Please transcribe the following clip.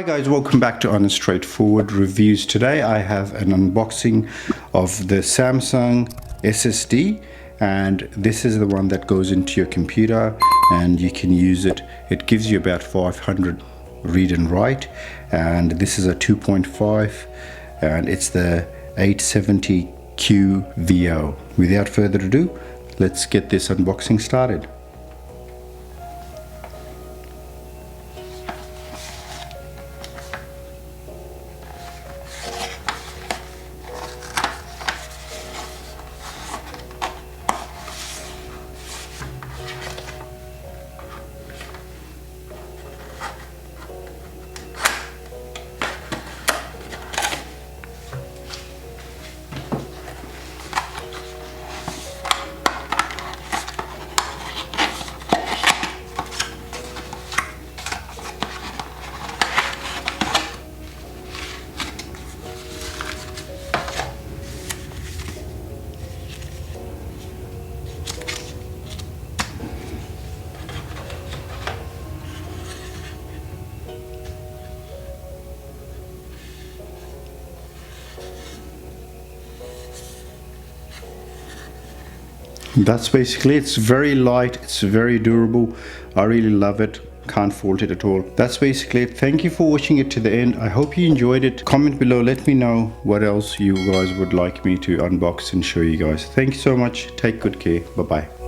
Hi guys, welcome back to Honest Straightforward Reviews. Today I have an unboxing of the Samsung SSD, and this is the one that goes into your computer and you can use it. It gives you about 500 read and write, and this is a 2.5 and it's the 870 QVO. Without further ado, let's get this unboxing started. That's basically it. It's very light, it's very durable. I really love it, can't fault it at all. That's basically it. Thank you for watching it to the end. I hope you enjoyed it. Comment below, let me know what else you guys would like me to unbox and show you guys. Thank you so much, take good care, bye bye.